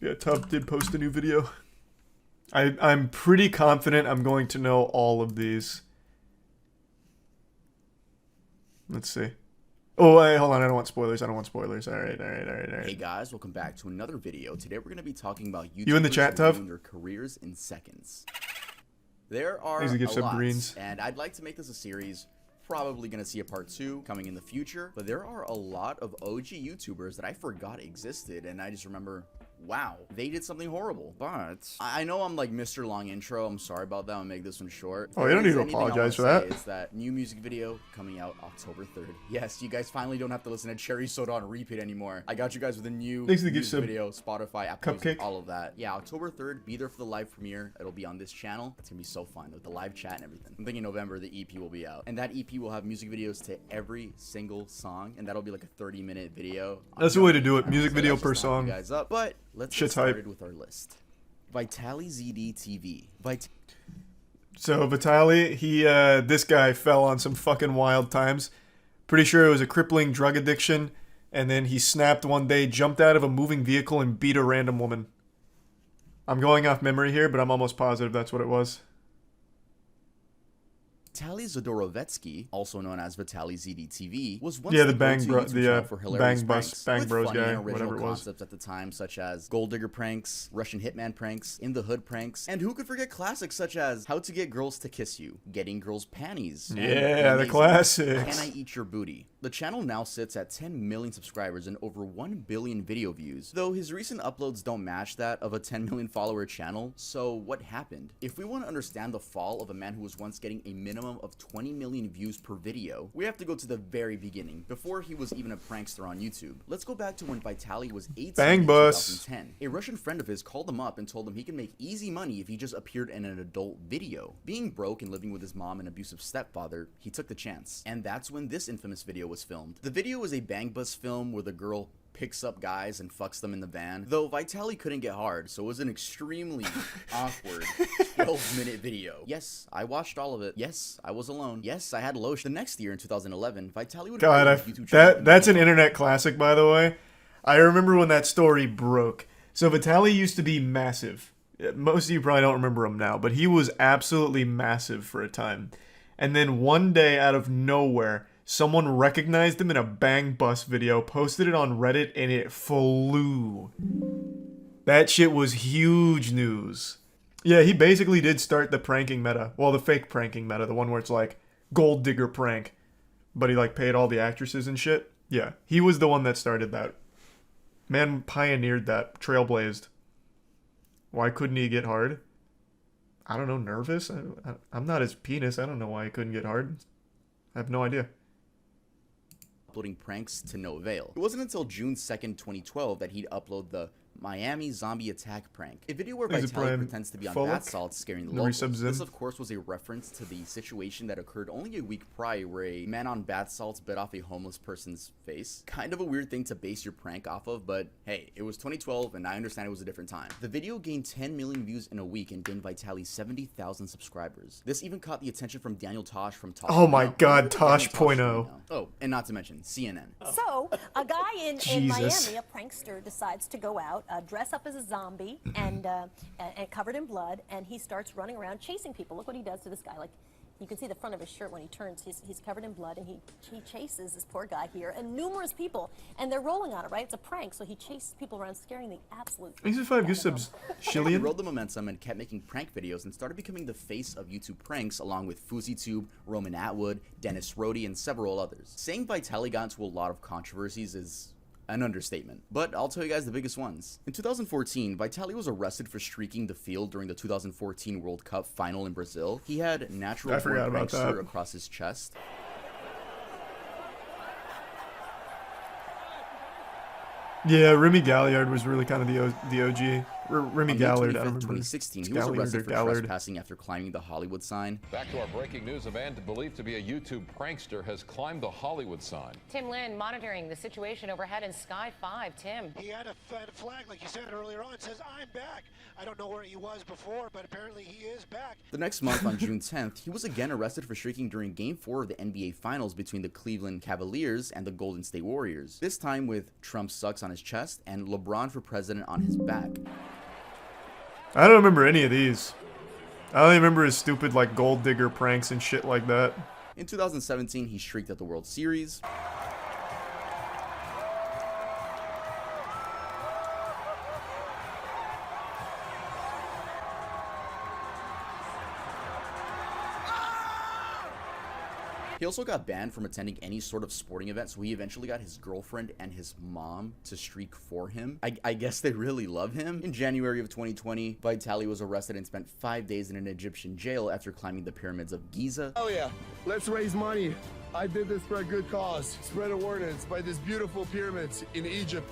Yeah, Tub did post a new video. I'm pretty confident I'm going to know all of these. Let's see. Oh, wait, hold on. I don't want spoilers. All right. Hey guys, welcome back to another video. Today we're going to be talking about YouTubers You in the chat, ruining Tuv? their careers in seconds. There are Thanks to give a sub lot, greens. and I'd like to make this a series. Probably going to see a part 2 coming in the future, but there are a lot of OG YouTubers that I forgot existed, and I just remember, wow, they did something horrible. But I know I'm like Mr. Long Intro. I'm sorry about that. I'll make this one short. Oh, you don't need to apologize for that. Is that new music video coming out October 3rd. Yes, you guys finally don't have to listen to Cherry Soda on repeat anymore. I got you guys with a new music video, Spotify, Apple Music, all of that. Yeah, October 3rd, be there for the live premiere. It'll be on this channel. It's gonna be so fun with the live chat and everything. I'm thinking November the EP will be out, and that EP will have music videos to every single song, and that'll be like a 30-minute video. That's the way to do it. Music video per song. You guys up, but let's get started with our list. Vitaly ZD TV. So Vitaly, this guy fell on some fucking wild times. Pretty sure it was a crippling drug addiction, and then he snapped one day, jumped out of a moving vehicle, and beat a random woman. I'm going off memory here, but I'm almost positive that's what it was. Vitaly Zodorovetsky, also known as Vitaly ZD-TV, was once the the Bang Bros guy, and whatever original it was. concepts at the time, such as Gold Digger pranks, Russian Hitman pranks, In the Hood pranks, and who could forget classics such as How to Get Girls to Kiss You, Getting Girls Panties, yeah, the classics. Can I Eat Your Booty? The channel now sits at 10 million subscribers and over 1 billion video views, though his recent uploads don't match that of a 10 million follower channel. So what happened? If we want to understand the fall of a man who was once getting a minimum of 20 million views per video, we have to go to the very beginning, before he was even a prankster on YouTube. Let's go back to when Vitaly was 18 in 2010. A Russian friend of his called him up and told him he could make easy money if he just appeared in an adult video. Being broke and living with his mom and abusive stepfather, he took the chance. And that's when this infamous video was filmed. The video was a bang bus film where the girl picks up guys and fucks them in the van, though Vitaly couldn't get hard, so it was an extremely awkward 12-minute video. Yes, I watched all of it. Yes, I was alone. Yes, I had lotion. The next year in 2011, Vitaly would that's an internet classic, by the way. I remember when that story broke. So Vitaly used to be massive. Most of you probably don't remember him now, but he was absolutely massive for a time. And then one day, out of nowhere, someone recognized him in a Bang Bus video, posted it on Reddit, and it flew. That shit was huge news. Yeah, he basically did start the pranking meta. Well, the fake pranking meta, the one where it's like, Gold Digger prank. But he like paid all the actresses and shit. Yeah, he was the one that started that. Man pioneered that, trailblazed. Why couldn't he get hard? I don't know, nervous? I'm not his penis. I don't know why he couldn't get hard. I have no idea. Uploading pranks to no avail. It wasn't until June 2nd, 2012 that he'd upload the Miami zombie attack prank, a video where Vitaly pretends to be on bath salts scaring the locals. This of course was a reference to the situation that occurred only a week prior where a man on bath salts bit off a homeless person's face. Kind of a weird thing to base your prank off of, but hey, it was 2012 and I understand it was a different time. The video gained 10 million views in a week and gained Vitaly 70,000 subscribers. This even caught the attention from Daniel Tosh from Tosh. Oh my god, Tosh.0. Oh, and not to mention CNN. So, a guy in Miami, a prankster, decides to go out, dress up as a zombie and covered in blood, and he starts running around chasing people. Look what he does to this guy. Like, you can see the front of his shirt when he turns. He's covered in blood, and he chases this poor guy here and numerous people, and they're rolling on it, right? It's a prank, so he chases people around, scaring the absolute. These are 5 good subs. He rode the momentum and kept making prank videos and started becoming the face of YouTube pranks, along with FouseyTube, Roman Atwood, Dennis Rohde, and several others. Saying Vitaly got into a lot of controversies is an understatement, but I'll tell you guys the biggest ones. In 2014, Vitaly was arrested for streaking the field during the 2014 World Cup final in Brazil. He had natural born prankster across his chest. Yeah, Remy Galliard was really kind of the OG. Remy On May Gallard, 25th, I don't remember. 2016, he was Gallard arrested or for Gallard. trespassing after climbing the Hollywood sign. Back to our breaking news. A man believed to be a YouTube prankster has climbed the Hollywood sign. Tim Lynn monitoring the situation overhead in Sky 5. Tim. He had a flag, like you said earlier on, says, "I'm back." I don't know where he was before, but apparently he is back. The next month, on June 10th, he was again arrested for streaking during Game 4 of the NBA Finals between the Cleveland Cavaliers and the Golden State Warriors. This time with Trump sucks on his chest and LeBron for president on his back. I don't remember any of these. I only remember his stupid, like, gold digger pranks and shit like that. In 2017, he streaked at the World Series. He also got banned from attending any sort of sporting event, so he eventually got his girlfriend and his mom to streak for him. I guess they really love him. In January of 2020, Vitaly was arrested and spent 5 days in an Egyptian jail after climbing the pyramids of Giza. Oh yeah, let's raise money. I did this for a good cause. Spread awareness by these beautiful pyramids in Egypt.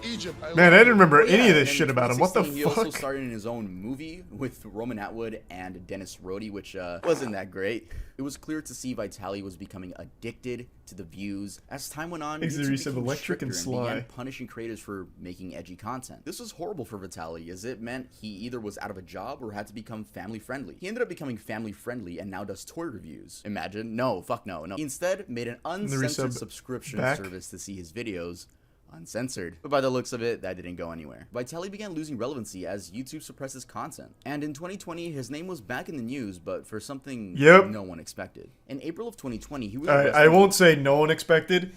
Man, I didn't remember Oh, yeah, any of this and shit in about him. What the 2016, He also fuck? starred in his own movie with Roman Atwood and Dennis Rhodey, which wasn't that great. It was clear to see Vitaly was becoming addicted to the views. As time went on, Makes the YouTube use of became electric and stricter began sly. punishing creators for making edgy content. This was horrible for Vitaly, as it meant he either was out of a job or had to become family friendly. He ended up becoming family friendly and now does toy reviews. Imagine? No, fuck no. He instead made an uncensored subscription back. service to see his videos uncensored. But by the looks of it, that didn't go anywhere. Vitaly began losing relevancy as YouTube suppressed his content. And in 2020, his name was back in the news, but for something no one expected. In April of 2020, he was arrested. I won't say no one expected.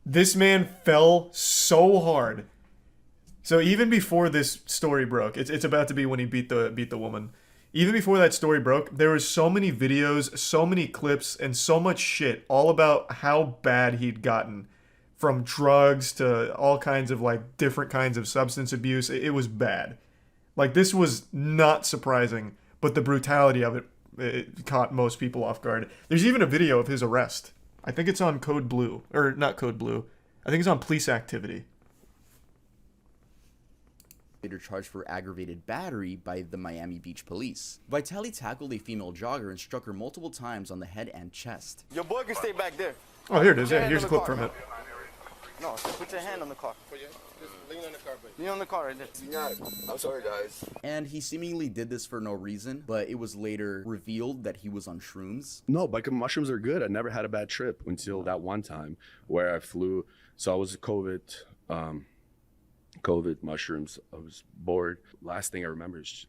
This man fell so hard. So even before this story broke, it's about to be when he beat the woman. Even before that story broke, there was so many videos, so many clips, and so much shit all about how bad he'd gotten. From drugs to all kinds of, like, different kinds of substance abuse. It was bad. Like, this was not surprising, but the brutality of it caught most people off guard. There's even a video of his arrest. I think it's on Code Blue. Or, not Code Blue. I think it's on Police Activity. Later charged for aggravated battery by the Miami Beach police. Vitaly tackled a female jogger and struck her multiple times on the head and chest. Your boy can stay back there. Oh, here it is. Yeah, here's a clip from it. No, put your hand on the car. Just lean on the car, buddy. Lean on the car right there. Yeah, I'm sorry, guys. And he seemingly did this for no reason, but it was later revealed that he was on shrooms. No, but mushrooms are good. I never had a bad trip until that one time where I flew. So I was COVID mushrooms. I was bored. Last thing I remember is,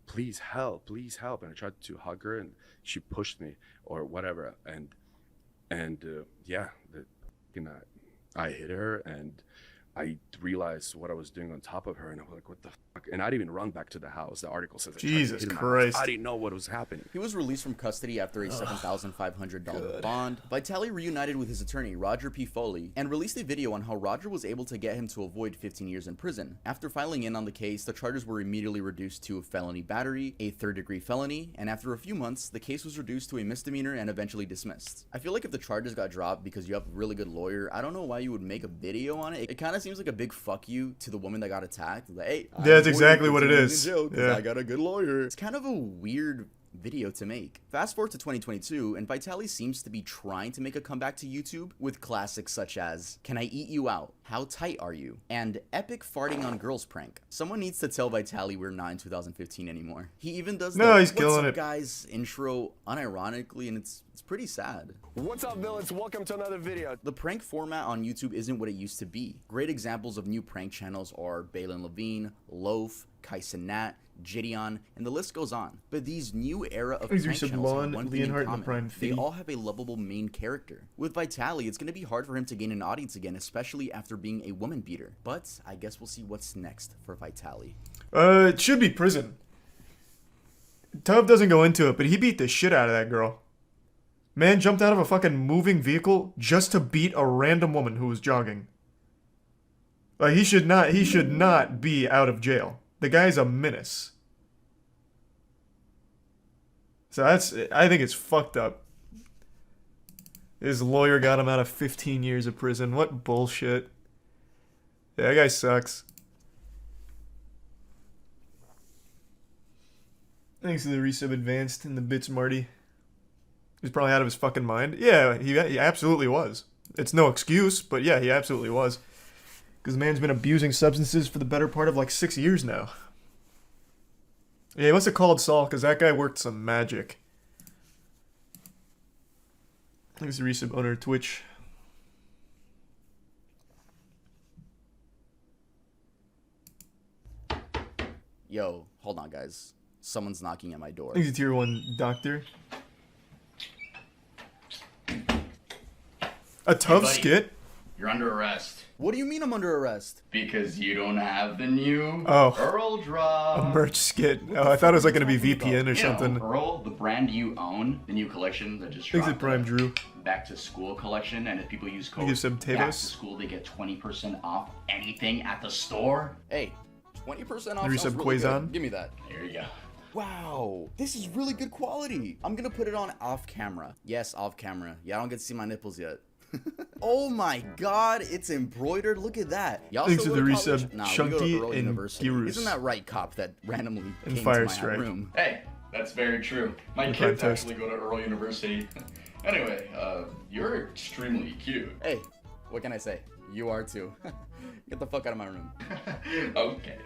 please help. And I tried to hug her and she pushed me or whatever. I hit her and I realized what I was doing on top of her, and I was like, what the fuck? And I didn't even run back to the house. The article says, Jesus Christ. I didn't know what was happening. He was released from custody after a $7,500 bond. Vitaly reunited with his attorney, Roger P. Foley, and released a video on how Roger was able to get him to avoid 15 years in prison. After filing in on the case, the charges were immediately reduced to felony battery, a third-degree felony, and after a few months, the case was reduced to a misdemeanor and eventually dismissed. I feel like if the charges got dropped because you have a really good lawyer, I don't know why you would make a video on it. It kind of seems like a big fuck you to the woman that got attacked. Like, hey, yeah, that's exactly what it is. Yeah. I got a good lawyer. It's kind of a weird video to make. Fast forward to 2022, and Vitaly seems to be trying to make a comeback to YouTube with classics such as Can I Eat You Out? How Tight Are You? And Epic Farting on Girls prank. Someone needs to tell Vitaly we're not in 2015 anymore. He even does the he's killing What's up, it. guys intro unironically, and it's pretty sad. What's up, villains? Welcome to another video. The prank format on YouTube isn't what it used to be. Great examples of new prank channels are Balin Levine, Loaf, Kaisenat, Gideon, and the list goes on. But these new era of prank channels have one thing in common. They all have a lovable main character. With Vitaly, it's going to be hard for him to gain an audience again, especially after being a woman beater. But I guess we'll see what's next for Vitaly. It should be prison. Tub doesn't go into it, but he beat the shit out of that girl. Man jumped out of a fucking moving vehicle just to beat a random woman who was jogging. Like, he should not be out of jail. The guy's a menace. So I think it's fucked up. His lawyer got him out of 15 years of prison. What bullshit. Yeah, that guy sucks. Thanks to the resub advanced in the bits, Marty. He's probably out of his fucking mind. Yeah, he absolutely was. It's no excuse, but yeah, he absolutely was. Because the man's been abusing substances for the better part of like 6 years now. Yeah, he must have called Saul, because that guy worked some magic. Thanks to resub owner Twitch. Yo, hold on, guys. Someone's knocking at my door. Thanks to tier 1 doctor. A tough skit? You're under arrest. What do you mean I'm under arrest? Because you don't have the new Oh. Earl drop. A merch skit. Oh, I thought it was like going to be VPN or something. Earl, the brand you own, the new collection that just Thanks dropped. to Prime Drew. Back to school collection, and if people use code Give some back to Tavos. school, they get 20% off anything at the store. Hey, 20% off Resub sounds really Quazon. good. Give me that. Here you go. Wow, this is really good quality. I'm gonna put it on off camera. Yes, off camera. Yeah, I don't get to see my nipples yet. Oh my god, it's embroidered. Look at that. Y'all Thanks still to go the to college? resub Nah, we go Chunky to Earl and University. Girus. Isn't that right, cop that randomly And came Fire to my Strike. room? Hey, that's very true. My Your kids contest. actually go to Earl University. Anyway, you're extremely cute. Hey, what can I say? You are too. Get the fuck out of my room. Okay.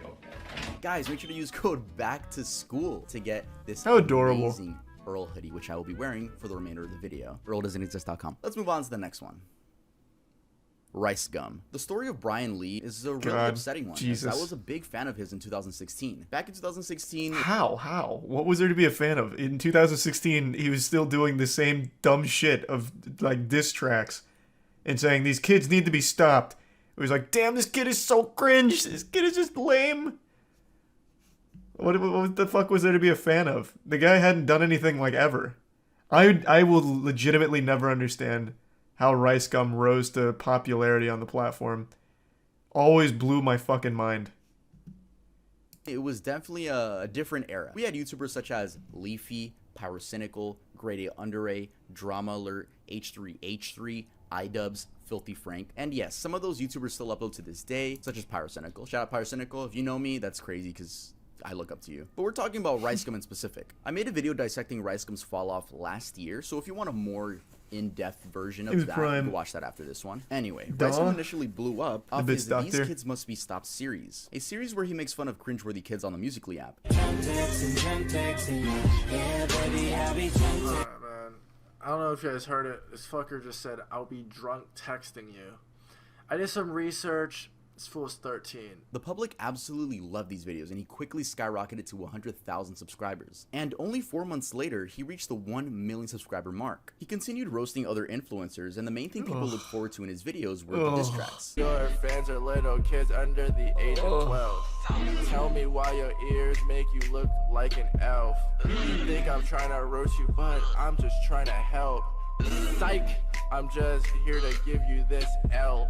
Guys, make sure to use code back to school to get this How adorable. amazing Earl hoodie, which I will be wearing for the remainder of the video. EarlDoesn'tExist.com. Let's move on to the next one. Rice gum. The story of Brian Lee is a really God, upsetting one. Jesus. I was a big fan of his in 2016. Back in 2016, How? What was there to be a fan of? In 2016, he was still doing the same dumb shit of, like, diss tracks. And saying, these kids need to be stopped. It was like, damn, this kid is so cringe. This kid is just lame. What the fuck was there to be a fan of? The guy hadn't done anything, like, ever. I will legitimately never understand how Rice Gum rose to popularity on the platform. Always blew my fucking mind. it was definitely a different era. We had YouTubers such as Leafy, Pyrocynical, Grade A Under A, Drama Alert, H3H3, iDubbbz, Filthy Frank, and yes, some of those YouTubers still upload to this day, such as Pyrocynical. Shout out Pyrocynical. If you know me, that's crazy because I look up to you. But we're talking about Rice Gum in specific. I made a video dissecting Rice Gum's fall off last year, so if you want a more in-depth version of that, you can watch that after this one. Anyway, Rice Gum initially blew up off his These Kids Must Be Stopped series, a series where he makes fun of cringeworthy kids on the Musical.ly app. I don't know if you guys heard it. This fucker just said, I'll be drunk texting you. I did some research. This fool is 13. The public absolutely loved these videos, and he quickly skyrocketed to 100,000 subscribers. And only 4 months later, he reached the 1 million subscriber mark. He continued roasting other influencers, and the main thing people looked forward to in his videos were the diss tracks. Your fans are little kids under the age of 12. Tell me why your ears make you look like an elf. You think I'm trying to roast you, but I'm just trying to help. Psych! I'm just here to give you this L.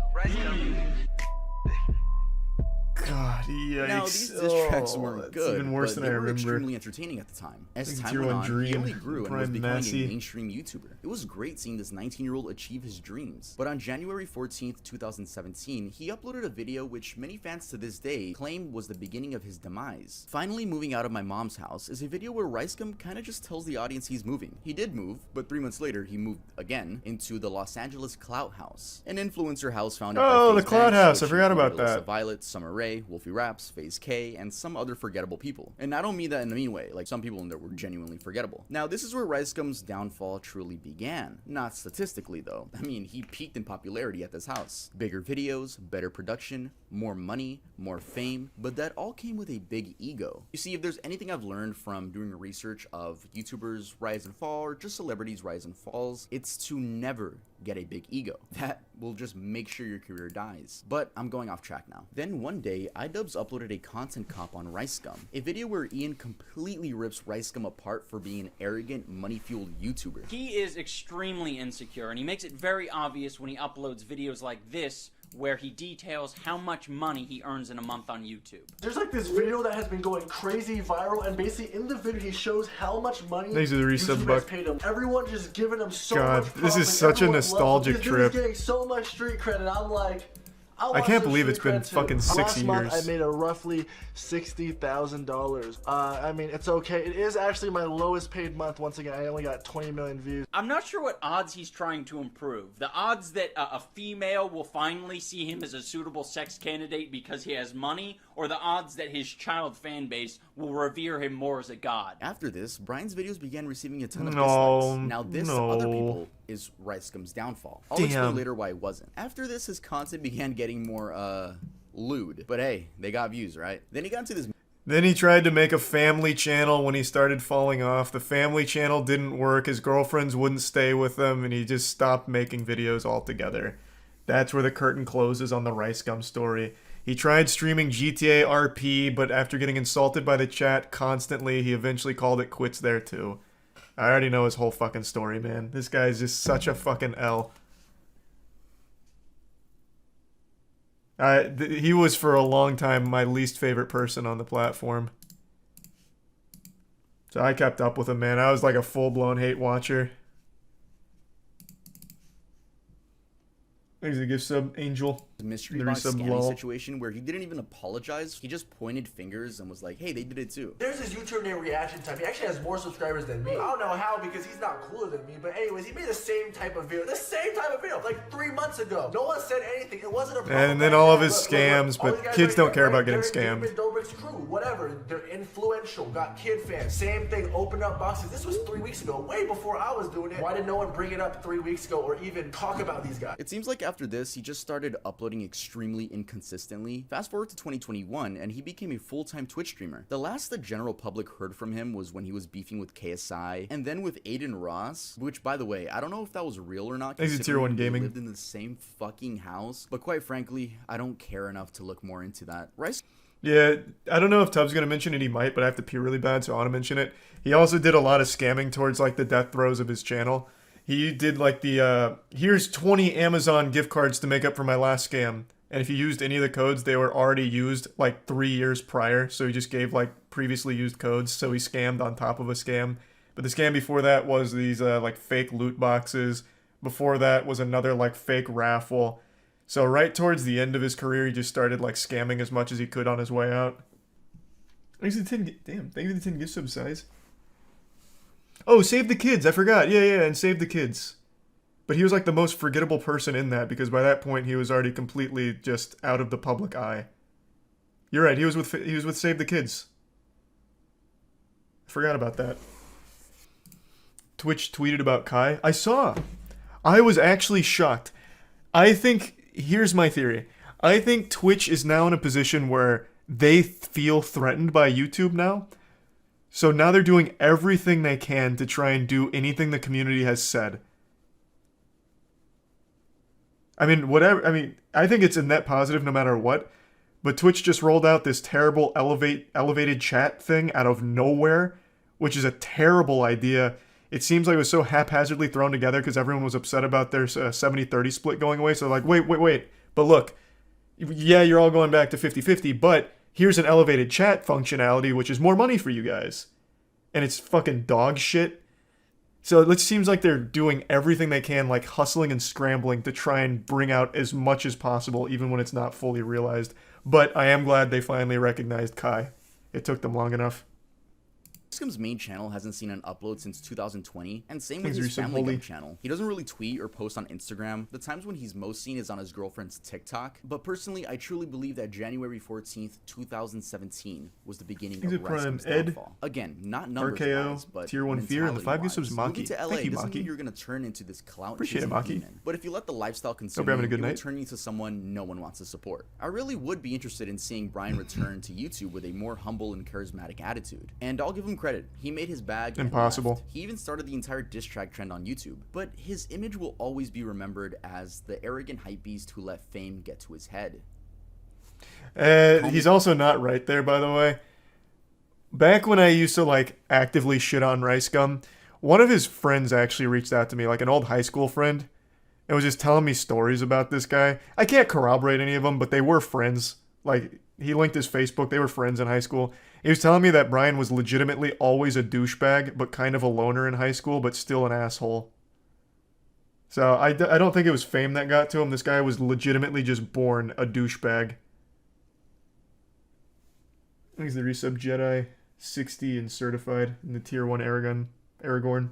God, yikes. Now, these diss tracks weren't good, even worse but than they I were remember. extremely entertaining at the time. As Like time went on, he Dream, only grew and was Prime becoming Massey. a mainstream YouTuber. It was great seeing this 19-year-old achieve his dreams. But on January 14th, 2017, he uploaded a video which many fans to this day claim was the beginning of his demise. Finally Moving Out of My Mom's House is a video where Rice Gum kinda just tells the audience he's moving. He did move, but 3 months later he moved again into the Los Angeles Clout House, an influencer house founded by Oh, the FaZe Clout Banks, House. I which forgot about included Alyssa that. Violet, Summer Rae, Wolfie Raps, FaZe K, and some other forgettable people. And I don't mean that in a mean way, like some people in there were genuinely forgettable. Now, this is where Rice Gum's downfall truly began. Not statistically, though. I mean, he peaked in popularity at this house. Bigger videos, better production, more money, more fame, but that all came with a big ego. You see, if there's anything I've learned from doing research of YouTubers' rise and fall, or just celebrities' rise and falls, it's to never get a big ego. That will just make sure your career dies. But I'm going off track now. Then one day, iDubbbz uploaded a content cop on Rice Gum, a video where Ian completely rips Rice Gum apart for being an arrogant, money-fueled YouTuber. He is extremely insecure, and he makes it very obvious when he uploads videos like this, where he details how much money he earns in a month on YouTube. There's like this video that has been going crazy viral, and basically in the video he shows how much money Thanks to the resub YouTube has buck. paid him. Everyone just giving him so God, much this is profit, such a everyone loves him. nostalgic This dude is trip. getting so much street credit. I'm like, I can't believe it's been fucking 6 Last month I years. made a roughly $60,000. I mean, it's okay. It is actually my lowest paid month. Once again, I only got 20 million views. I'm not sure what odds he's trying to improve. The odds that a female will finally see him as a suitable sex candidate because he has money, or the odds that his child fan base will revere him more as a god. After this, Brian's videos began receiving a ton of No, dislikes. Now this, no. other people, is RiceGum's downfall. I'll explain later why it wasn't. After this, his content began getting more, lewd. But hey, they got views, right? Then he got into this... Then he tried to make a family channel when he started falling off. The family channel didn't work. His girlfriends wouldn't stay with him, and he just stopped making videos altogether. That's where the curtain closes on the RiceGum story. He tried streaming GTA RP, but after getting insulted by the chat constantly, he eventually called it quits there too. I already know his whole fucking story, man. This guy's just such a fucking L. He was for a long time my least favorite person on the platform. So I kept up with him, man. I was like a full-blown hate watcher. Thanks for the gift sub, Angel. mystery box scanning situation where he didn't even apologize. He just pointed fingers and was like, hey, they did it too. There's this YouTube named Reaction Time. He actually has more subscribers than me. I don't know how because he's not cooler than me. But anyways, he made the same type of video. Like 3 months ago. No one said anything. It wasn't a problem. And then all of his scams, but kids don't care about getting scammed. Whatever. They're influential. Got kid fans. Same thing. Open up boxes. This was 3 weeks ago. Way before I was doing it. Why did no one bring it up 3 weeks ago or even talk about these guys? It seems like after this, he just started uploading extremely inconsistently. Fast forward to 2021, and he became a full-time Twitch streamer. The last the general public heard from him was when he was beefing with KSI, and then with Aiden Ross, which, by the way, I don't know if that was real or not. He's a tier 1 gaming. Lived in the same fucking house, but quite frankly, I don't care enough to look more into that. Rice. Yeah, I don't know if Tubbs gonna mention it. He might, but I have to pee really bad, so I want to mention it. He also did a lot of scamming towards like the death throes of his channel. He did like the here's 20 Amazon gift cards to make up for my last scam. And if you used any of the codes, they were already used like 3 years prior. So he just gave like previously used codes. So he scammed on top of a scam. But the scam before that was these like fake loot boxes. Before that was another like fake raffle. So right towards the end of his career, he just started like scamming as much as he could on his way out. Thanks for the 10, damn, thank you for the 10 gift sub size. Oh, Save the Kids, I forgot. Yeah, and Save the Kids. But he was like the most forgettable person in that because by that point he was already completely just out of the public eye. You're right, he was with Save the Kids. I forgot about that. Twitch tweeted about Kai. I saw. I was actually shocked. I think, here's my theory. I think Twitch is now in a position where they feel threatened by YouTube now. So now they're doing everything they can to try and do anything the community has said. I mean, whatever. I mean, I think it's a net positive no matter what. But Twitch just rolled out this terrible elevated chat thing out of nowhere, which is a terrible idea. It seems like it was so haphazardly thrown together because everyone was upset about their 70-30 split going away. So like, wait. But look, yeah, you're all going back to 50-50, but here's an elevated chat functionality, which is more money for you guys. And it's fucking dog shit. So it seems like they're doing everything they can, like hustling and scrambling to try and bring out as much as possible, even when it's not fully realized. But I am glad they finally recognized Kai. It took them long enough. Scum's main channel hasn't seen an upload since 2020, and same with his Family Guy channel. He doesn't really tweet or post on Instagram. The times when he's most seen is on his girlfriend's TikTok. But personally, I truly believe that January 14th, 2017 was the beginning of Scum's downfall. Again, not numbers-wise, but tier 1 fear, and the 5 gift subs Maki. Moving to LA Thank you, doesn't Maki. mean you're gonna turn into this clout Appreciate it, Maki. demon. But if you let the lifestyle consume Hope you're having a you, good it will night. turn you into someone no one wants to support. I really would be interested in seeing Brian return to YouTube with a more humble and charismatic attitude. And I'll give him credit. He made his bag. Impossible. Left. He even started the entire diss track trend on YouTube. But his image will always be remembered as the arrogant hypebeast who let fame get to his head. He's also not right there, by the way. Back when I used to like actively shit on RiceGum, one of his friends actually reached out to me, like an old high school friend, and was just telling me stories about this guy. I can't corroborate any of them, but they were friends. Like, he linked his Facebook. They were friends in high school. He was telling me that Brian was legitimately always a douchebag, but kind of a loner in high school, but still an asshole. So I don't think it was fame that got to him. This guy was legitimately just born a douchebag. He's the resub Jedi, 60 and certified in the tier 1 Aragorn.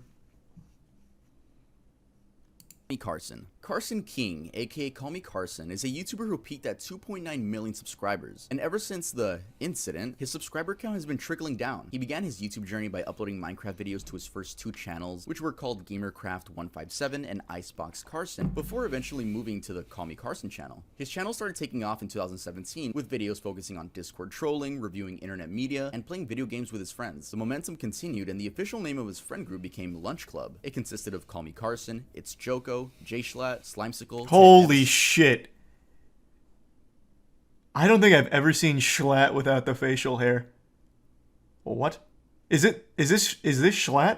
Carson. Carson King, aka Call Me Carson, is a YouTuber who peaked at 2.9 million subscribers, and ever since the incident, his subscriber count has been trickling down. He began his YouTube journey by uploading Minecraft videos to his first 2 channels, which were called GamerCraft157 and Icebox Carson, before eventually moving to the Call Me Carson channel. His channel started taking off in 2017, with videos focusing on Discord trolling, reviewing internet media, and playing video games with his friends. The momentum continued, and the official name of his friend group became Lunch Club. It consisted of Call Me Carson, It's Joko, Jay Schlatt, Slimesicle. Holy shit. I don't think I've ever seen Schlatt without the facial hair. What? Is this Schlatt?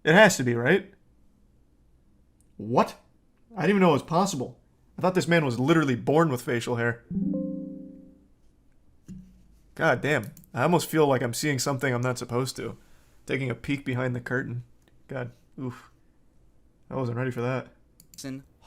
It has to be, right? What? I didn't even know it was possible. I thought this man was literally born with facial hair. God damn. I almost feel like I'm seeing something I'm not supposed to. Taking a peek behind the curtain. God. Oof. I wasn't ready for that.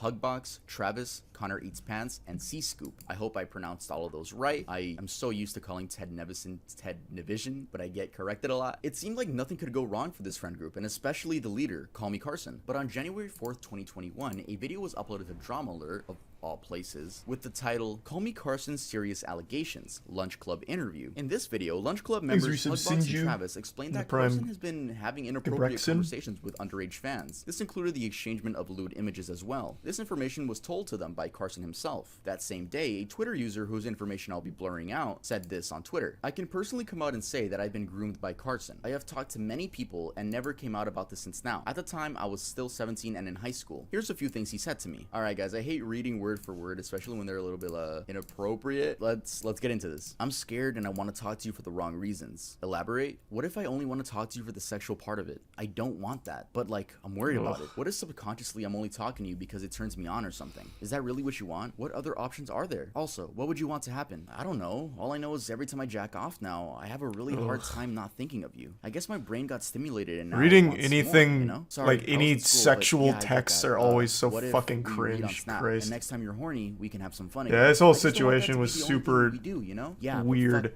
Hugbox, Travis, Connor Eats Pants, and C-Scoop. I hope I pronounced all of those right. I am so used to calling Ted Nevison Ted Nevision, but I get corrected a lot. It seemed like nothing could go wrong for this friend group, and especially the leader, Call Me Carson. But on January 4th, 2021, a video was uploaded to Drama Alert, of all places, with the title, Call Me Carson's Serious Allegations, Lunch Club Interview. In this video, Lunch Club members Hugbox and Travis explained that Carson has been having inappropriate conversations with underage fans. This included the exchangement of lewd images as well. This information was told to them by Carson himself. That same day, a Twitter user whose information I'll be blurring out said this on Twitter. I can personally come out and say that I've been groomed by Carson. I have talked to many people and never came out about this since now. At the time, I was still 17 and in high school. Here's a few things he said to me. Alright guys, I hate reading word for word, especially when they're a little bit inappropriate. Let's get into this. I'm scared and I want to talk to you for the wrong reasons. Elaborate? What if I only want to talk to you for the sexual part of it? I don't want that, but like, I'm worried about it. What if subconsciously I'm only talking to you because it turns me on or something? Is that really what you want? What other options are there? Also, what would you want to happen? I don't know. All I know is every time I jack off now, I have a really hard time not thinking of you. I guess my brain got stimulated and now reading it anything more, you know? Sorry, like any sexual texts are always so what if fucking we read on cringe. Snap, Christ. and next time you're horny, we can have some fun. Yeah, this whole I just don't want that to situation be was the only thing super we do, you know? Yeah, weird.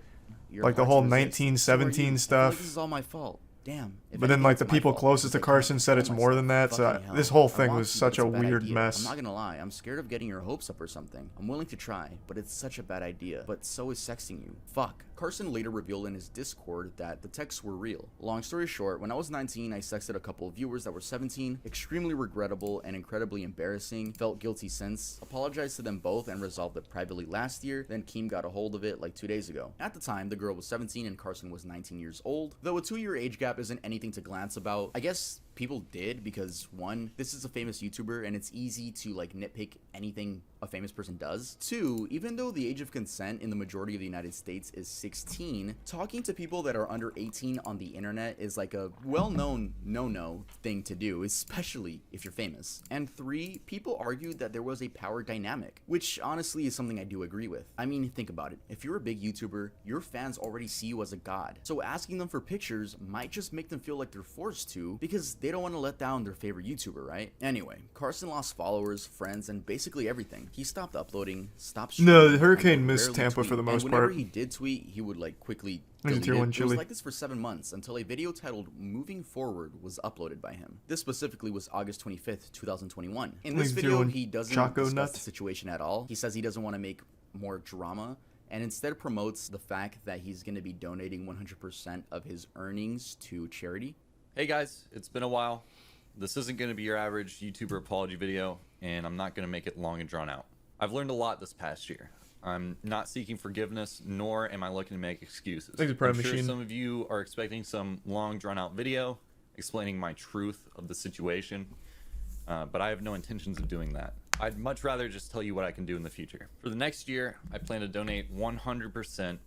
You're Like the hard whole to resist. 1917 I feel stuff. like this is all my fault. Damn. But then like the people closest to Carson said it's more than that, so this whole thing was such a weird mess. I'm not gonna lie, I'm scared of getting your hopes up or something. I'm willing to try, but it's such a bad idea. But so is sexting you. Fuck. Carson later revealed in his Discord that the texts were real. Long story short, when I was 19, I sexted a couple of viewers that were 17. Extremely regrettable and incredibly embarrassing. Felt guilty since. Apologized to them both and resolved it privately last year. Then Keem got a hold of it like 2 days ago. At the time, the girl was 17 and Carson was 19 years old. Though a 2-year age gap isn't anything to glance about, I guess people did because 1, this is a famous YouTuber and it's easy to like nitpick anything a famous person does. 2, even though the age of consent in the majority of the United States is 16, talking to people that are under 18 on the internet is like a well-known no-no thing to do, especially if you're famous. And 3, people argued that there was a power dynamic, which honestly is something I do agree with. I mean, think about it. If you're a big YouTuber, your fans already see you as a god. So asking them for pictures might just make them feel like they're forced to because they don't want to let down their favorite YouTuber, right? Anyway, Carson lost followers, friends, and basically everything. He stopped uploading, stopped streaming. No, the hurricane missed Tampa for the most whenever part. he did tweet, he would like quickly There's a delete tier it. 1 It was chili. like this for 7 months until a video titled Moving Forward was uploaded by him. This specifically was August 25th, 2021. In this There's a tier video, 1 he doesn't Choco discuss Nut. the situation at all. He says he doesn't want to make more drama and instead promotes the fact that he's going to be donating 100% of his earnings to charity. Hey guys, it's been a while. This isn't going to be your average YouTuber apology video, and I'm not going to make it long and drawn out. I've learned a lot this past year. I'm not seeking forgiveness, nor am I looking to make excuses. Thanks, Prime I'm sure Machine. some of you are expecting some long drawn out video explaining my truth of the situation, but I have no intentions of doing that. I'd much rather just tell you what I can do in the future. For the next year, I plan to donate 100%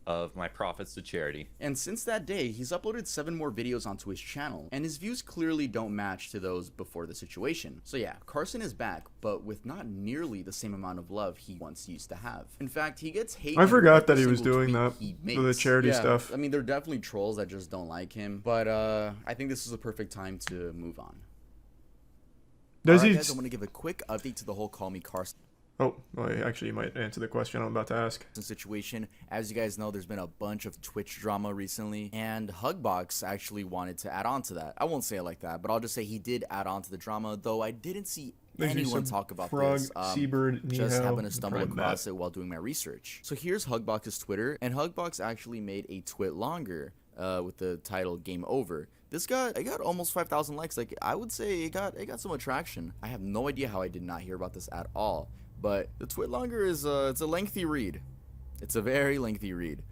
of my profits to charity. And since that day, he's uploaded 7 more videos onto his channel, and his views clearly don't match to those before the situation. So yeah, Carson is back, but with not nearly the same amount of love he once used to have. In fact, he gets hate. I forgot that every he was single doing tweet that he for the makes. charity Yeah, stuff. I mean, there are definitely trolls that just don't like him, but I think this is a perfect time to move on. Does Alright, he? guys, I want to give a quick update to the whole Call Me Carson Oh, well, actually, you might answer the question I'm about to ask. situation. As you guys know, there's been a bunch of Twitch drama recently, and Hugbox actually wanted to add on to that. I won't say it like that, but I'll just say he did add on to the drama, though I didn't see anyone talk about Frog, this. Seabird, Just Nihao, happened to stumble Prime across Matt. it while doing my research. So here's Hugbox's Twitter, and Hugbox actually made a twit longer with the title Game Over. This got almost 5,000 likes. Like, I would say it got some attraction. I have no idea how I did not hear about this at all. But the twit longer is it's a lengthy read. It's a very lengthy read.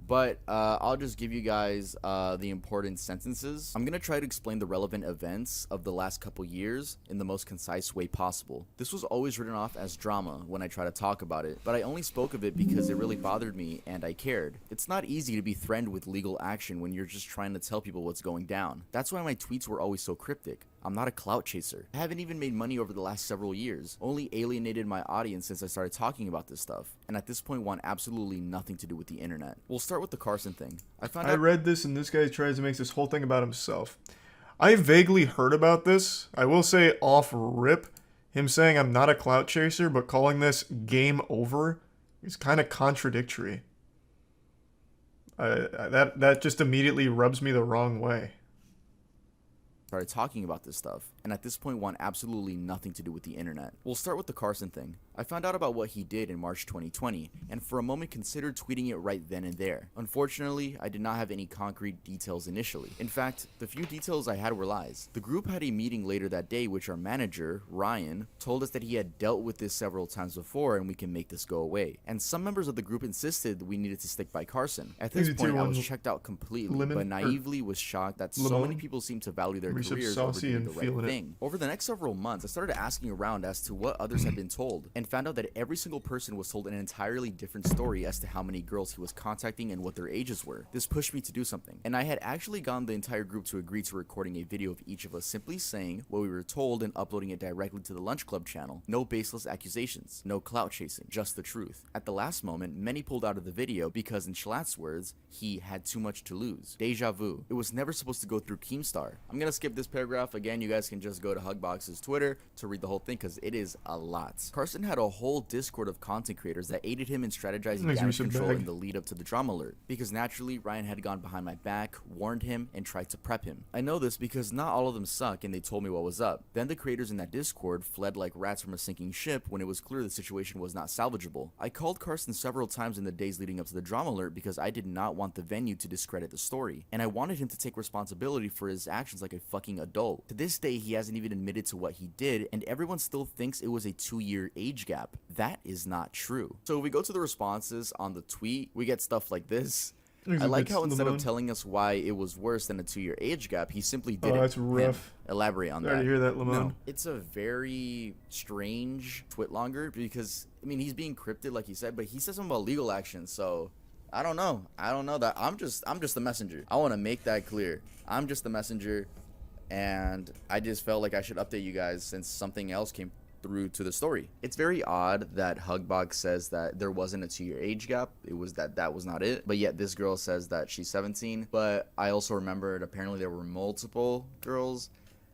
But I'll just give you guys the important sentences. I'm gonna try to explain the relevant events of the last couple years in the most concise way possible. This was always written off as drama when I try to talk about it, but I only spoke of it because it really bothered me and I cared. It's not easy to be threatened with legal action when you're just trying to tell people what's going down. That's why my tweets were always so cryptic. I'm not a clout chaser. I haven't even made money over the last several years, only alienated my audience since I started talking about this stuff, and at this point want absolutely nothing to do with the internet. We'll start with the Carson thing. I read this, and this guy tries to make this whole thing about himself. I vaguely heard about this. I will say off rip, him saying I'm not a clout chaser, but calling this game over is kind of contradictory. That just immediately rubs me the wrong way. Started talking about this stuff, and at this point want absolutely nothing to do with the internet. We'll start with the Carson thing. I found out about what he did in March 2020, and for a moment considered tweeting it right then and there. Unfortunately, I did not have any concrete details initially. In fact, the few details I had were lies. The group had a meeting later that day, which our manager, Ryan, told us that he had dealt with this several times before and we can make this go away. And some members of the group insisted we needed to stick by Carson. At this point, I was checked out completely, but naively was shocked that so many people seemed to value their careers over doing the right thing. Over the next several months, I started asking around as to what others had been told, and found out that every single person was told an entirely different story as to how many girls he was contacting and what their ages were. This pushed me to do something, and I had actually gotten the entire group to agree to recording a video of each of us simply saying what we were told and uploading it directly to the Lunch Club channel. No baseless accusations, no clout chasing, just the truth. At the last moment, many pulled out of the video because, in Schlatt's words, he had too much to lose. Deja vu. It was never supposed to go through Keemstar. I'm gonna skip this paragraph. Again, you guys can just go to Hugbox's Twitter to read the whole thing because it is a lot. Carson had a whole Discord of content creators that aided him in strategizing damage control in the lead up to the drama alert, because naturally Ryan had gone behind my back, warned him, and tried to prep him. I know this because not all of them suck and they told me what was up. Then the creators in that Discord fled like rats from a sinking ship when it was clear the situation was not salvageable. I called Carson several times in the days leading up to the drama alert because I did not want the venue to discredit the story, and I wanted him to take responsibility for his actions like a fucking adult. To this day, he hasn't even admitted to what he did, and everyone still thinks it was a 2-year age gap. That is not true. So if we go to the responses on the tweet, we get stuff like this. I like how instead of telling us why it was worse than a 2-year age gap, he simply did it. That's rough. Elaborate on that. Sorry to hear that, Lamone. No, it's a very strange twit longer because, I mean, he's being cryptid like he said, but he said something about legal action, so I don't know. I don't know that. I'm just the messenger. I want to make that clear. I'm just the messenger, and I just felt like I should update you guys since something else came through to the story. It's very odd that Hugbox says that there wasn't a 2-year age gap. It was that was not it. But yet this girl says that she's 17. But I also remembered apparently there were multiple girls.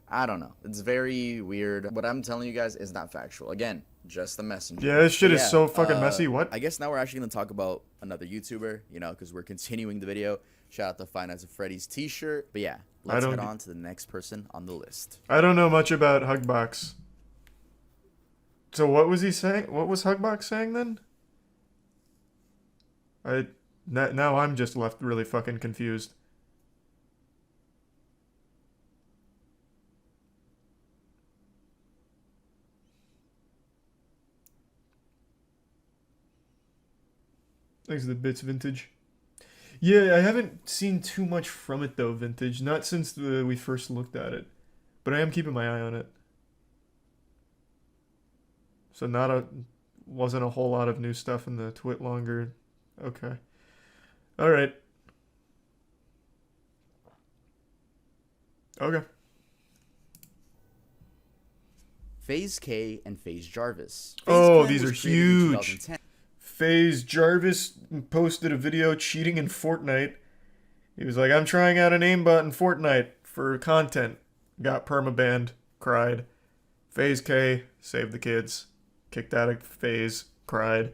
I don't know. It's very weird. What I'm telling you guys is not factual. Again, just the messenger. Yeah, this shit is so fucking messy. What? I guess now we're actually going to talk about another YouTuber, you know, because we're continuing the video. Shout out to Five Nights at Freddy's t-shirt. But yeah, let's head on to the next person on the list. I don't know much about Hugbox. So what was he saying? What was Hugbox saying then? Now I'm just left really fucking confused. Thanks to the bits, Vintage. Yeah, I haven't seen too much from it though, Vintage. Not since we first looked at it, but I am keeping my eye on it. So wasn't a whole lot of new stuff in the twit longer. Okay. All right. Okay. FaZe K and FaZe Jarvis. Oh, these are huge. FaZe Jarvis posted a video cheating in Fortnite. He was like, I'm trying out an aimbot in Fortnite for content. Got permabanned. Cried. FaZe K saved the kids. Kicked out of FaZe. Cried.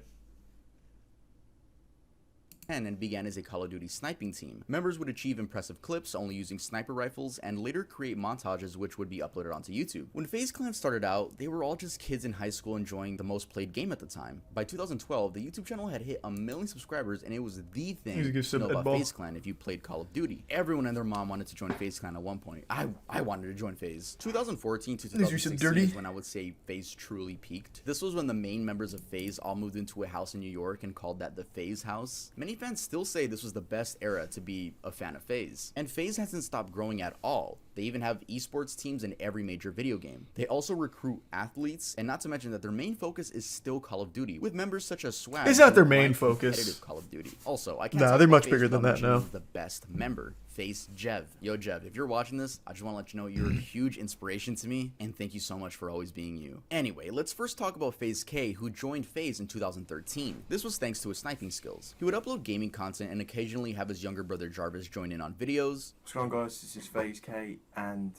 And began as a Call of Duty sniping team. Members would achieve impressive clips only using sniper rifles and later create montages which would be uploaded onto YouTube. When FaZe Clan started out, they were all just kids in high school enjoying the most played game at the time. By 2012, the YouTube channel had hit 1 million subscribers and it was the thing to know about FaZe Clan if you played Call of Duty. Everyone and their mom wanted to join FaZe Clan at one point. I wanted to join FaZe. 2014 to 2016 is when I would say FaZe truly peaked. This was when the main members of FaZe all moved into a house in New York and called that the FaZe house. Many fans still say this was the best era to be a fan of FaZe. And FaZe hasn't stopped growing at all. They even have esports teams in every major video game. They also recruit athletes, and not to mention that their main focus is still Call of Duty, with members such as Swag. It's not their main focus. Competitive Call of Duty. Also, I can't. Nah, they're much bigger than that now. The best member, FaZe Jev. Yo, Jev, if you're watching this, I just want to let you know you're a huge inspiration to me, and thank you so much for always being you. Anyway, let's first talk about FaZe K, who joined FaZe in 2013. This was thanks to his sniping skills. He would upload gaming content and occasionally have his younger brother Jarvis join in on videos. What's going on, guys? This is FaZe K, and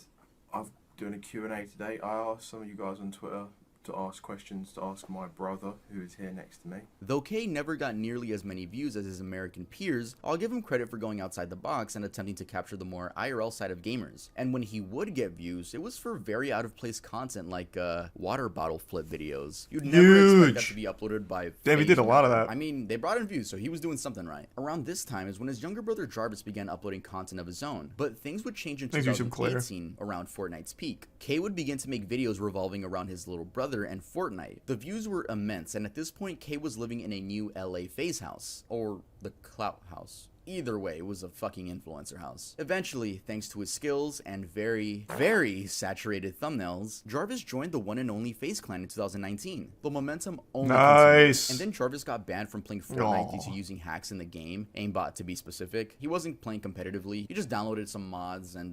I'm doing a Q&A today. I asked some of you guys on Twitter to ask questions to ask my brother, who is here next to me. Though K never got nearly as many views as his American peers, I'll give him credit for going outside the box and attempting to capture the more IRL side of gamers. And when he would get views, it was for very out of place content like water bottle flip videos. You'd never expect that to be uploaded by Damn, he did a lot of that. I mean, they brought in views, so he was doing something right. Around this time is when his younger brother Jarvis began uploading content of his own, but things would change in 2018 around Fortnite's peak. K would begin to make videos revolving around his little brother and Fortnite. The views were immense, and at this point, K was living in a new LA FaZe house, or the Clout house. Either way, it was a fucking influencer house. Eventually, thanks to his skills and very, very saturated thumbnails, Jarvis joined the one and only FaZe Clan in 2019. The momentum only continued. And then Jarvis got banned from playing Fortnite due to using hacks in the game, aimbot to be specific. He wasn't playing competitively, he just downloaded some mods and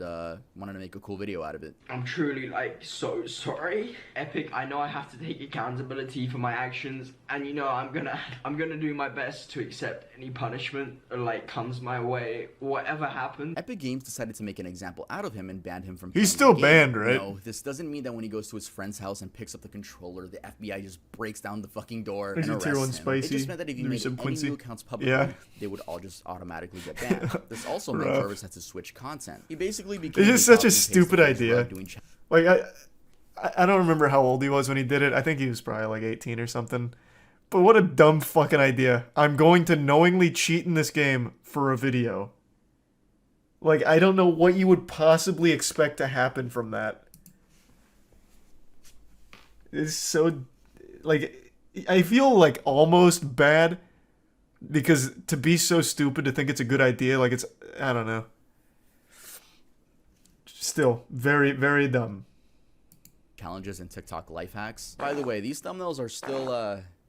wanted to make a cool video out of it. I'm truly so sorry. Epic, I know I have to take accountability for my actions, and you know I'm gonna do my best to accept any punishment or comes my way, whatever happens. Epic Games decided to make an example out of him and banned him from He's still banned, right? No, this doesn't mean that when he goes to his friend's house and picks up the controller, the FBI just breaks down the fucking door and arrests him. Spicy. It just meant that if he made any new accounts publicly, they would all just automatically get banned. This also meant Jarvis had to switch content. He basically became It's just such a stupid idea. Like, I don't remember how old he was when he did it. I think he was probably like 18 or something. But what a dumb fucking idea. I'm going to knowingly cheat in this game for a video. Like, I don't know what you would possibly expect to happen from that. It's so... Like, I feel like almost bad. Because to be so stupid to think it's a good idea, like it's... I don't know. Still, very, very dumb. Challenges and TikTok life hacks. By the way, these thumbnails are still,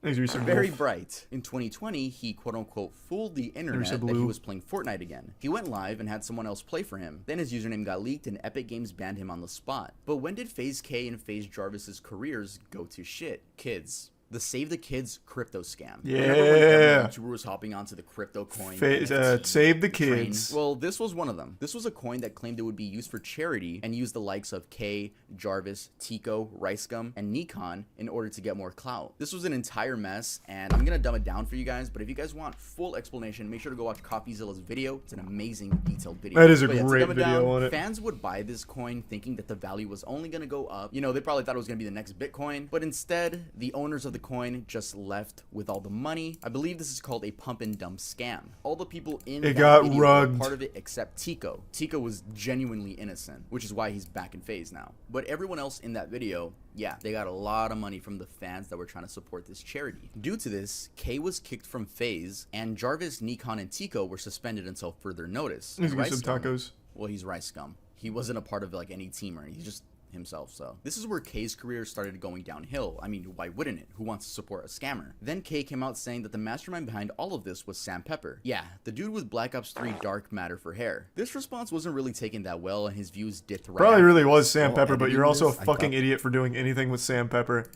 Mr. very Wolf. bright. In 2020, he quote-unquote fooled the internet that he was playing Fortnite again. He went live and had someone else play for him. Then his username got leaked and Epic Games banned him on the spot. But when did FaZe K and FaZe Jarvis's careers go to shit? Kids. The Save the Kids crypto scam. Yeah. YouTuber was hopping onto the crypto coin. Save the Kids. Well, this was one of them. This was a coin that claimed it would be used for charity and used the likes of K, Jarvis, Tico, Ricegum, and Nikon in order to get more clout. This was an entire mess, and I'm gonna dumb it down for you guys, but if you guys want full explanation, make sure to go watch CoffeeZilla's video. It's an amazing, detailed video. That is a great video on it. Fans would buy this coin thinking that the value was only gonna go up. You know, they probably thought it was gonna be the next Bitcoin, but instead, the owners of the coin just left with all the money. I believe this is called a pump and dump scam. All the people in that video were part of it except Tico. Tico was genuinely innocent, which is why he's back in FaZe now. But everyone else in that video, yeah, they got a lot of money from the fans that were trying to support this charity. Due to this, K was kicked from FaZe, and Jarvis, Nikon, and Tico were suspended until further notice. He's got some tacos. Well, he's Ricegum. He wasn't a part of any team or anything. He's just himself. So this is where K's career started going downhill. I mean, why wouldn't it? Who wants to support a scammer? Then K came out saying that the mastermind behind all of this was Sam Pepper. Yeah, the dude with Black Ops 3 dark matter for hair. This response wasn't really taken that well, and his views dipped right Probably really after. was Sam Pepper, but you're also a fucking idiot for doing anything with Sam Pepper.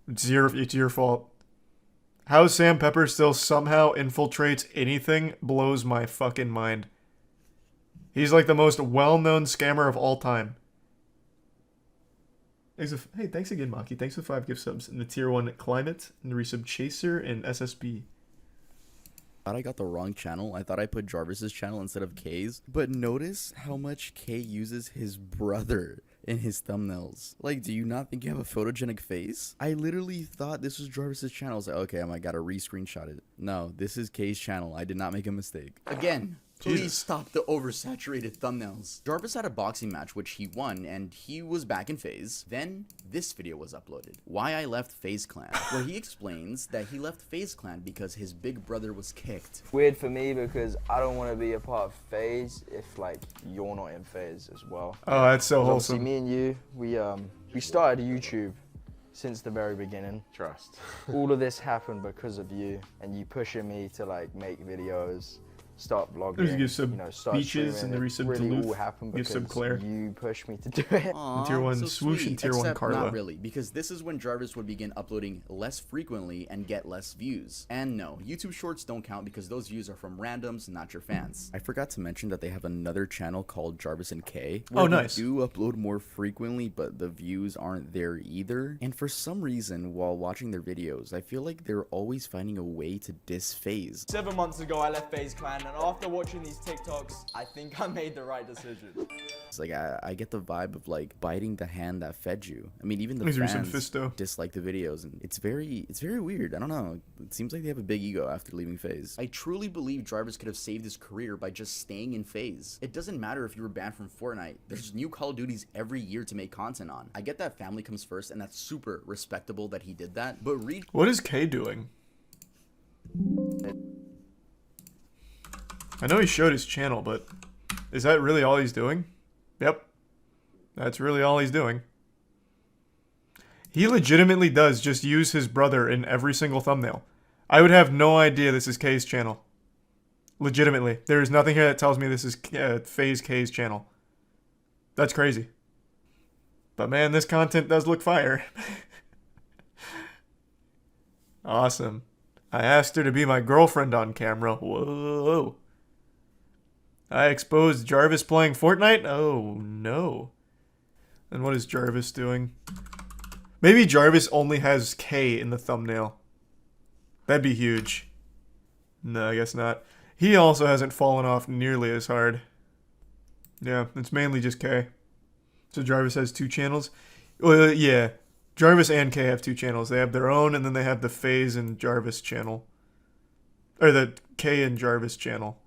It's your fault. How Sam Pepper still somehow infiltrates anything blows my fucking mind. He's like the most well-known scammer of all time. Hey, thanks again, Maki. Thanks for the 5 gift subs. And the tier 1 Climate, and the resub Chaser, and SSB. Thought I got the wrong channel. I thought I put Jarvis's channel instead of Kay's. But notice how much Kay uses his brother in his thumbnails. Like, do you not think you have a photogenic face? I literally thought this was Jarvis's channel. I was like, okay, I gotta re-screenshot it. No, this is Kay's channel. I did not make a mistake. Again, please stop the oversaturated thumbnails. Jarvis had a boxing match, which he won, and he was back in FaZe. Then, this video was uploaded. Why I left FaZe Clan, where he explains that he left FaZe Clan because his big brother was kicked. Weird for me because I don't want to be a part of FaZe if, like, you're not in FaZe as well. Oh, that's so Obviously, wholesome. me and you, we started YouTube since the very beginning. Trust. All of this happened because of you and you pushing me to, like, make videos, start vlogging, There's a gift sub start Beaches streaming. and the It resub really Duluth. all happened Gift because sub Claire. you pushed me to do it. Aww, Tier 1 so Swoosh sweet. and Tier 1 Except Carla. Not really, because this is when Jarvis would begin uploading less frequently and get less views. And no, YouTube Shorts don't count because those views are from randoms, not your fans. I forgot to mention that they have another channel called Jarvis and K. Oh, nice. They do upload more frequently, but the views aren't there either. And for some reason, while watching their videos, I feel like they're always finding a way to diss FaZe. 7 months ago, I left FaZe Clan, and after watching these TikToks, I think I made the right decision. It's like I get the vibe of like biting the hand that fed you. I mean, even the These are some fans Fisto. dislike the videos, and it's very weird. I don't know. It seems like they have a big ego after leaving FaZe. I truly believe Jarvis could have saved his career by just staying in FaZe. It doesn't matter if you were banned from Fortnite. There's new Call of Duties every year to make content on. I get that family comes first, and that's super respectable that he did that. But What is K doing? I know he showed his channel, but is that really all he's doing? Yep. That's really all he's doing. He legitimately does just use his brother in every single thumbnail. I would have no idea this is K's channel. Legitimately. There is nothing here that tells me this is FaZe K's channel. That's crazy. But man, this content does look fire. Awesome. I asked her to be my girlfriend on camera. Whoa. I exposed Jarvis playing Fortnite? Oh, no. And what is Jarvis doing? Maybe Jarvis only has K in the thumbnail. That'd be huge. No, I guess not. He also hasn't fallen off nearly as hard. Yeah, it's mainly just K. So Jarvis has 2 channels? Well, yeah. Jarvis and K have 2 channels. They have their own, and then they have the FaZe and Jarvis channel. Or the K and Jarvis channel.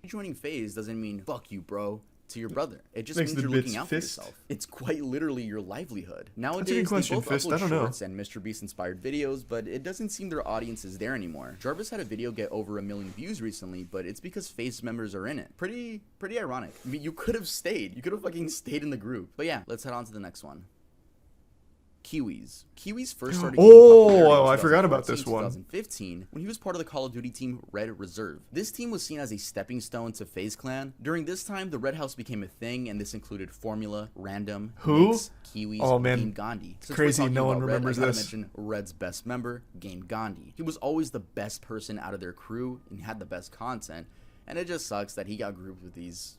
joining FaZe doesn't mean fuck you, bro, to your brother. It just Thanks means to you're looking Bits out for Fist. yourself. It's quite literally your livelihood. That's a Nowadays, good question, they both Fist. I upload don't know. shorts and Mr. Beast inspired videos, but it doesn't seem their audience is there anymore. Jarvis had a video get over 1 million views recently, but it's because FaZe members are in it. Pretty ironic. I mean, you could have stayed. You could have fucking stayed in the group. But yeah, let's head on to the next one. Kiwis. Kiwis first started getting popularity in I forgot about this 2014, one. 2015 when he was part of the Call of Duty team Red Reserve. This team was seen as a stepping stone to FaZe Clan. During this time, the Red House became a thing, and this included Formula, Random, Who? Nyx, Kiwis, Oh, man. Game Gandhi. Since Crazy we're talking no one about Red, remembers I gotta this. mention Red's best member, Game Gandhi. He was always the best person out of their crew and had the best content, and it just sucks that he got grouped with this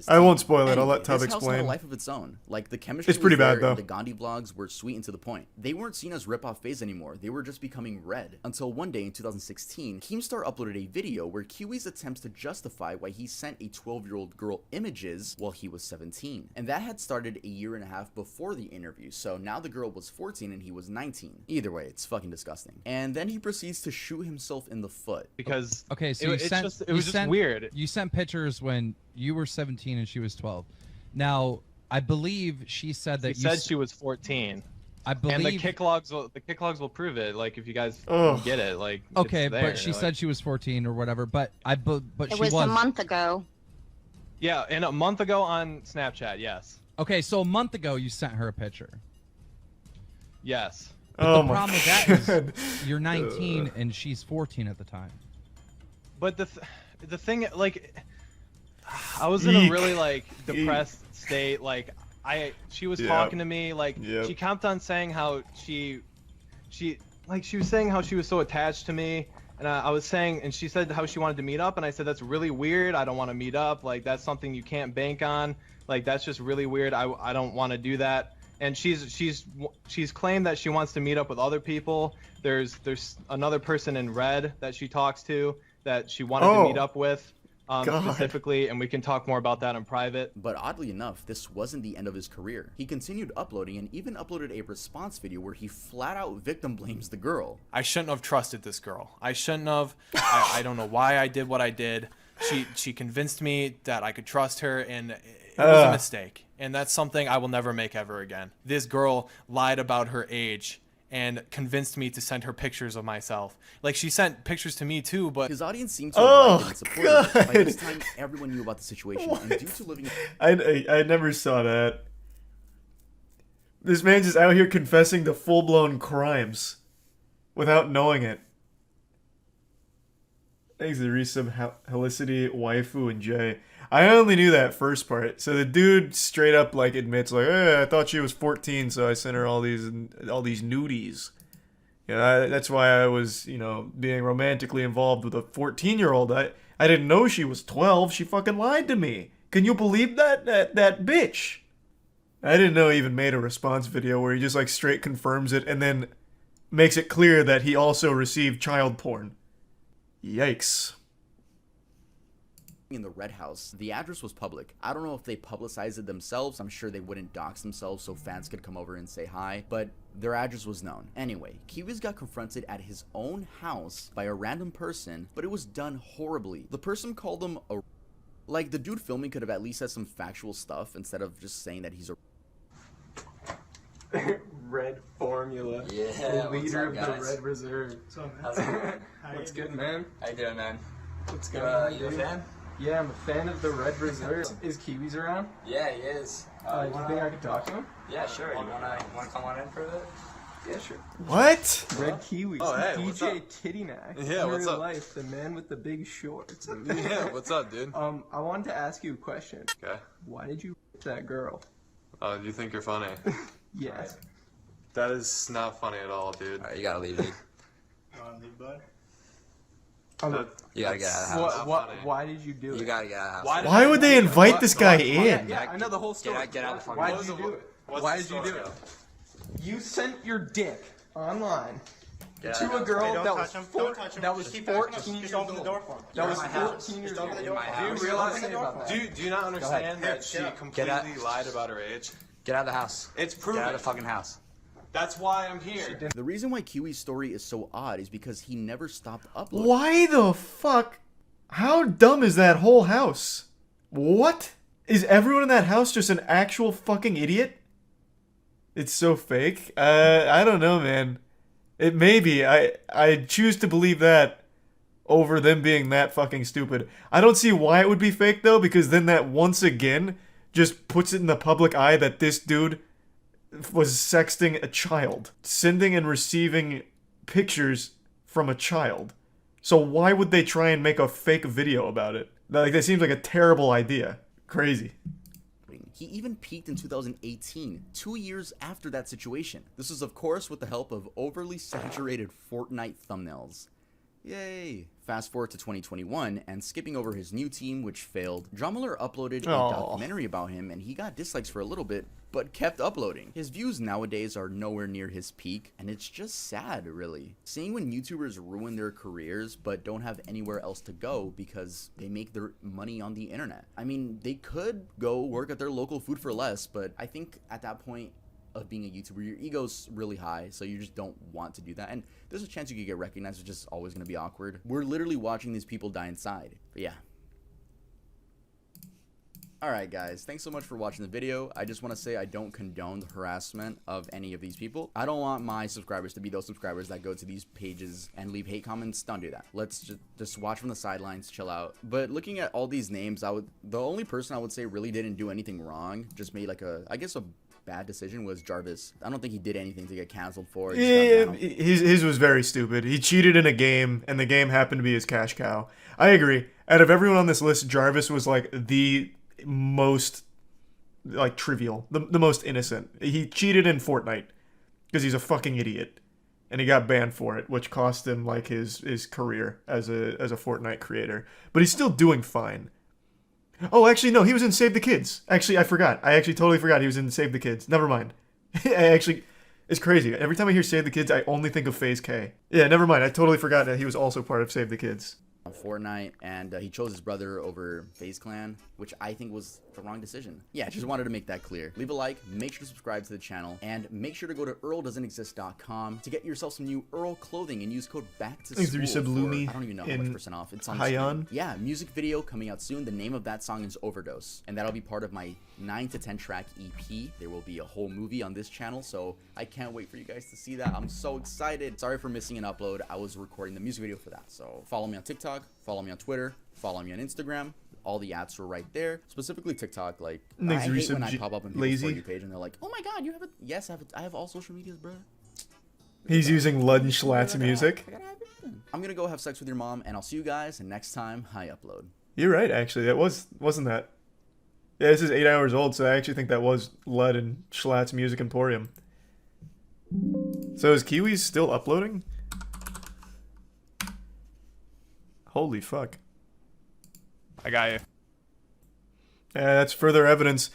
I won't team. spoil it. I'll Anyway, let Tub this house had explain. a life of its own. Like, the chemistry It's pretty was there, bad, though. and the Gandhi vlogs were sweet and to the point. They weren't seen as rip-off FaZe anymore. They were just becoming Red. Until one day in 2016, Keemstar uploaded a video where Kiwis attempts to justify why he sent a 12-year-old girl images while he was 17. And that had started a year and a half before the interview, so now the girl was 14 and he was 19. Either way, it's fucking disgusting. And then he proceeds to shoot himself in the foot. Because okay, so it was just weird. You sent pictures when you were 17 and she was 12. Now, I believe she said that She said she was 14. I believe. And the kick logs will prove it. Like, if you guys Ugh. get it, like, Okay, it's there, but she said she was 14 or whatever. But but It she was a month ago. Yeah, and a month ago on Snapchat, yes. Okay, so a month ago you sent her a picture. Yes. But Oh the my problem with that is you're 19 and she's 14 at the time. But the thing, like, I was in a Eek. really, like, depressed state. Like, she was Yep. talking to me, like, Yep. she kept on saying how she was saying how she was so attached to me, and I was saying, and she said how she wanted to meet up, and I said, that's really weird, I don't want to meet up, like, that's something you can't bank on, like, that's just really weird, I don't want to do that. and she's claimed that she wants to meet up with other people. There's another person in red that she talks to that she wanted to meet up with. Specifically, and we can talk more about that in private. But oddly enough, this wasn't the end of his career. He continued uploading and even uploaded a response video where he flat out victim blames the girl. I shouldn't have trusted this girl. I shouldn't have. I don't know why I did what I did. She convinced me that I could trust her, and it was a mistake. And that's something I will never make ever again. This girl lied about her age and convinced me to send her pictures of myself. Like, she sent pictures to me too, but his audience seemed to have liked it and supported it. By this time, everyone knew about the situation, and due to living... I never saw that. This man's just out here confessing to full-blown crimes without knowing it. Thanks to resub Helicity, Waifu, and Jay. I only knew that first part. So the dude straight up like admits like, hey, I thought she was 14, so I sent her all these nudies. You know, that's why I was, you know, being romantically involved with a 14-year-old. I didn't know she was 12. She fucking lied to me. Can you believe that? That bitch. I didn't know he even made a response video where he just like straight confirms it and then makes it clear that he also received child porn. Yikes. In the red house. The address was public. I don't know if they publicized it themselves. I'm sure they wouldn't dox themselves so fans could come over and say hi, but their address was known. Anyway, Kiwis got confronted at his own house by a random person, but it was done horribly. The person called him a... Like, the dude filming could have at least said some factual stuff instead of just saying that he's a... Red Formula. Yeah, the leader up, of the Red Reserve. What's good, man? How you doing, man? What's going on? You a fan? Yeah, I'm a fan of the Red Reserve. Is Kiwis around? Yeah, he is. Do you think I could talk to him? Yeah, sure. You wanna come on in for a bit? Yeah, sure. What? Red Kiwis. Oh, hey, what's up? DJ Tittynack. Yeah, in what's real up? life, the man with the big shorts. Yeah, what's up, dude? I wanted to ask you a question. Okay. Why did you that girl? Oh, do you think you're funny? Yeah. That is not funny at all, dude. Alright, you gotta leave, dude. You wanna leave, bud? You gotta get out of the house. Why did you do it? You gotta get out of the house. Why would they invite this guy in? Yeah, I know the whole story. Get out of the fucking Why house. did you do it? What's Why the did you do story? it? You sent your dick online Get to out. a girl Hey, don't that touch was him. Don't touch him. that was Just keep asking 14 him. years Just open the old. door for him. That was You're in my 14 years Just open old. the door for him. Do you Just realize open the door for him. Do you not understand that she Get out. completely lied about her age? Get out of the house. It's Get proven. out of the fucking house. That's why I'm here. The reason why Kiwi's story is so odd is because he never stopped uploading. Why the fuck? How dumb is that whole house? What? Is everyone in that house just an actual fucking idiot? It's so fake. I don't know, man. It may be. I choose to believe that over them being that fucking stupid. I don't see why it would be fake, though, because then that once again just puts it in the public eye that this dude was sexting a child. Sending and receiving pictures from a child. So why would they try and make a fake video about it? Like, that seems like a terrible idea. Crazy. He even peaked in 2018, 2 years after that situation. This was, of course, with the help of overly saturated Fortnite thumbnails. Yay! Fast forward to 2021, and skipping over his new team, which failed, Drumler uploaded a documentary about him, and he got dislikes for a little bit, but kept uploading. His views nowadays are nowhere near his peak, and it's just sad, really. Seeing when YouTubers ruin their careers, but don't have anywhere else to go because they make their money on the internet. I mean, they could go work at their local Food for Less, but I think at that point of being a YouTuber, your ego's really high, so you just don't want to do that. And there's a chance you could get recognized, which is always going to be awkward. We're literally watching these people die inside. But yeah. Alright guys, thanks so much for watching the video. I just want to say I don't condone the harassment of any of these people. I don't want my subscribers to be those subscribers that go to these pages and leave hate comments. Don't do that. Let's just watch from the sidelines, chill out. But looking at all these names, the only person I would say really didn't do anything wrong, just made like I guess a bad decision, was Jarvis. I don't think he did anything to get canceled for. Yeah, his was very stupid. He cheated in a game, and the game happened to be his cash cow. I agree. Out of everyone on this list, Jarvis was like the most like trivial, the most innocent. He cheated in Fortnite because he's a fucking idiot, and he got banned for it, which cost him like his career as a Fortnite creator. But he's still doing fine. Oh, actually, no, he was in Save the Kids. Actually, I forgot. I actually totally forgot he was in Save the Kids. Never mind. I actually, it's crazy. Every time I hear Save the Kids, I only think of FaZe K. Yeah, never mind. I totally forgot that he was also part of Save the Kids. On Fortnite, and he chose his brother over FaZe Clan, which I think was the wrong decision. Yeah, just wanted to make that clear. Leave a like, make sure to subscribe to the channel, and make sure to go to earldoesn'texist.com to get yourself some new Earl clothing and use code BACKTOSCHOOL for, I don't even know how much percent off. It's on the screen. Yeah, music video coming out soon. The name of that song is Overdose, and that'll be part of my 9 to 10 track EP. There will be a whole movie on this channel, so I can't wait for you guys to see that. I'm so excited. Sorry for missing an upload. I was recording the music video for that. So follow me on TikTok, follow me on Twitter, follow me on Instagram. All the ads were right there. Specifically TikTok. Like, I hate when I pop up on people's For You page and they're like, "Oh my God, you have a..." Yes, I have all social medias, bro. He's using Lud and Schlatt's music. I'm gonna go have sex with your mom, and I'll see you guys next time I upload. You're right, actually. That wasn't that. Yeah, this is 8 hours old, so I actually think that was Lud and Schlatt's Music Emporium. So is Kiwi's still uploading? Holy fuck. I got you. Yeah, that's further evidence.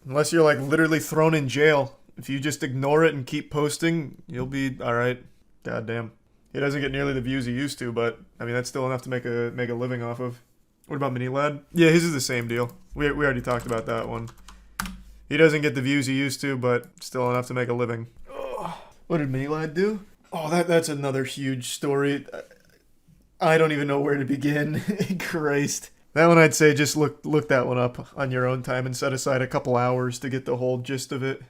Unless you're like literally thrown in jail. If you just ignore it and keep posting, you'll be alright. Goddamn. He doesn't get nearly the views he used to, but I mean that's still enough to make a living off of. What about Mini Lad? Yeah, his is the same deal. We already talked about that one. He doesn't get the views he used to, but still enough to make a living. Oh, what did Mini Lad do? Oh, that's another huge story. I don't even know where to begin. Christ. That one I'd say just look that one up on your own time and set aside a couple hours to get the whole gist of it.